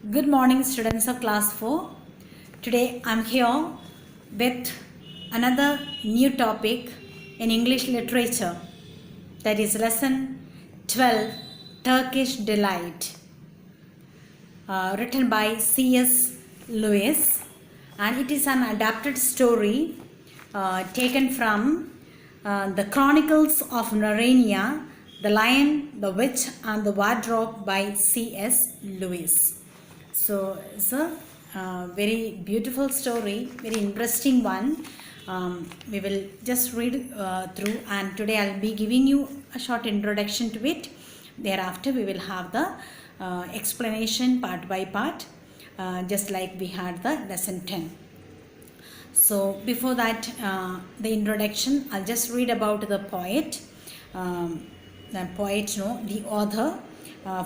Good morning, students of class 4. Today I'm here with another new topic in English literature, that is lesson 12, Turkish Delight, written by C.S. Lewis, and it is an adapted story taken from the Chronicles of Narnia, The Lion, the Witch and the Wardrobe by C.S. Lewis. So it's a very beautiful story, very interesting one. We will just read through, and today I'll be giving you a short introduction to it. Thereafter we will have the explanation part by part, just like we had the lesson 10. So before that, the introduction, I'll just read about the poet. The author,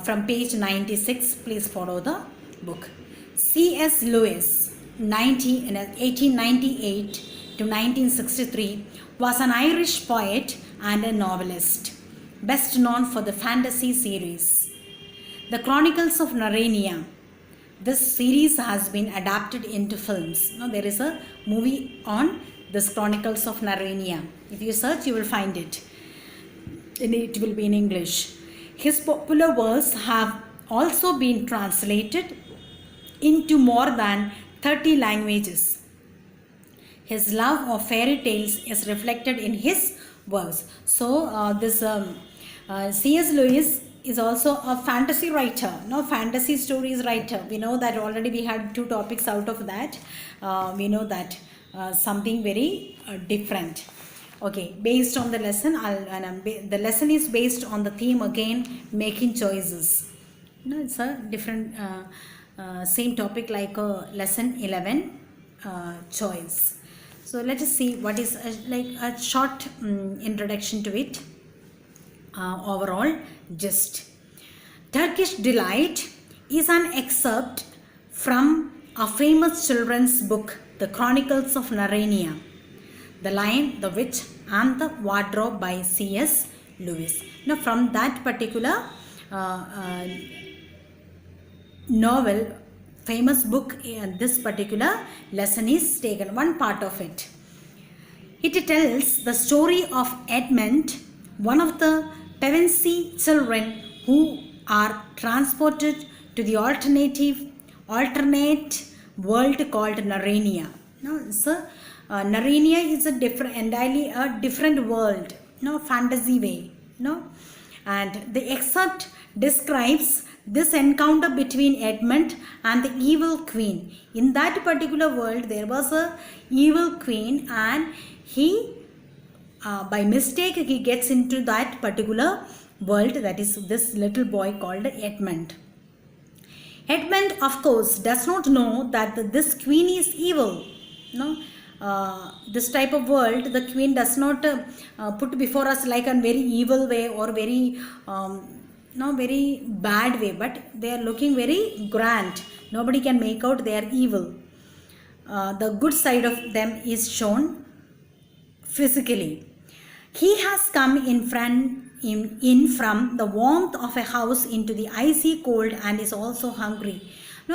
from page 96. Please follow the book. C.S. Lewis, 1898 to 1963, was an Irish poet and a novelist, best known for the fantasy series, The Chronicles of Narnia. This series has been adapted into films. Now, there is a movie on this Chronicles of Narnia. If you search, you will find it. It will be in English. His popular works have also been translated into more than 30 languages. His love of fairy tales is reflected in his works. So C.S. Lewis is also a fantasy writer, fantasy stories writer. We know that already. We had two topics out of that. We know that something very different. Okay, based on the lesson, the lesson is based on the theme again, making choices. It's a different same topic like lesson 11, choice. So let us see what is a short introduction to it. Overall gist. Turkish Delight is an excerpt from a famous children's book, The Chronicles of Narnia, The Lion, the Witch and the Wardrobe by C.S. Lewis. Now from that particular novel, famous book, this particular lesson is taken, one part of it. It tells the story of Edmund, one of the Pevensie children who are transported to the alternate world called Narnia. Narnia is entirely a different world, fantasy way, and the excerpt describes this encounter between Edmund and the evil queen. In that particular world, there was a evil queen, and he, by mistake, he gets into that particular world. That is this little boy called Edmund. Edmund, of course, does not know that this queen is evil. This type of world, the queen does not put before us like a very evil way or very very bad way, but they are looking very grand. Nobody can make out they are evil. The good side of them is shown physically. He has come in from the warmth of a house into the icy cold and is also hungry.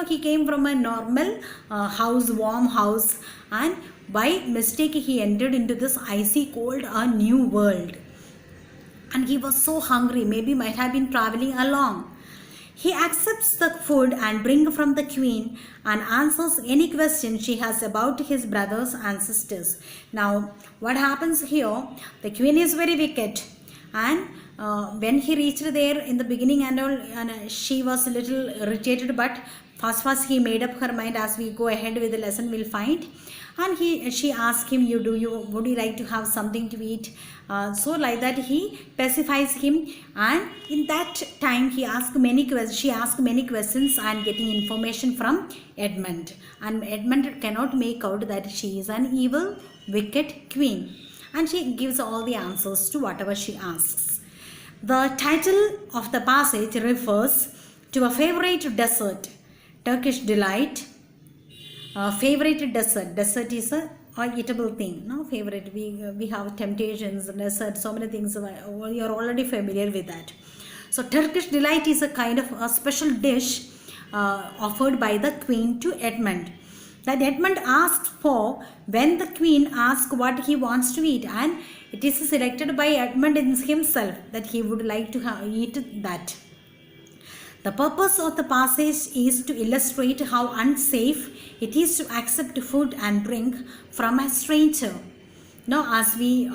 He came from a normal house, warm house, and by mistake he entered into this icy cold, a new world. And he was so hungry, maybe might have been traveling along. He accepts the food and drink from the queen and answers any question she has about his brothers and sisters. Now, what happens here? The queen is very wicked, and when he reached there in the beginning and all, she was a little irritated, but first he made up her mind. As we go ahead with the lesson, we'll find. And she asked him, would you like to have something to eat? So like that he pacifies him, and in that time she asked many questions and getting information from Edmund. And Edmund cannot make out that she is an evil, wicked queen, and she gives all the answers to whatever she asks. The title of the passage refers to a favorite dessert, Turkish Delight. Favorite dessert is a eatable thing. Favorite, we have temptations, dessert, so many things. You are already familiar with that. So Turkish Delight is a kind of a special dish offered by the queen to Edmund. That Edmund asks for when the queen asks what he wants to eat, and it is selected by Edmund himself that he would like to eat that. The purpose of the passage is to illustrate how unsafe it is to accept food and drink from a stranger. Now, as we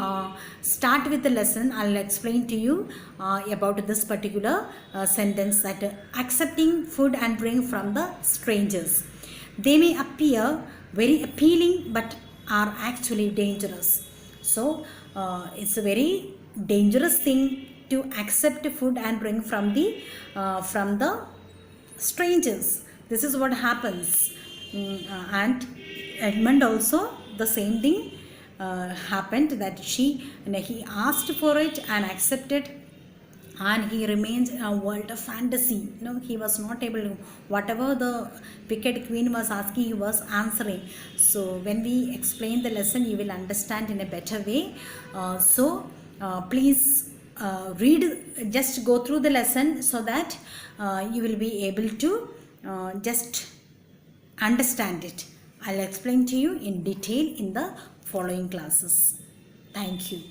start with the lesson, I'll explain to you about this particular sentence, that accepting food and drink from the strangers. They may appear very appealing but are actually dangerous. So, it's a very dangerous thing to accept food and drink from the strangers. This is what happens. And Edmund also, the same thing happened, that he asked for it and accepted, and he remains in a world of fantasy. He was not able to, whatever the wicked queen was asking, he was answering. So when we explain the lesson, you will understand in a better way. Please just go through the lesson so that you will be able to just understand it. I'll explain to you in detail in the following classes. Thank you.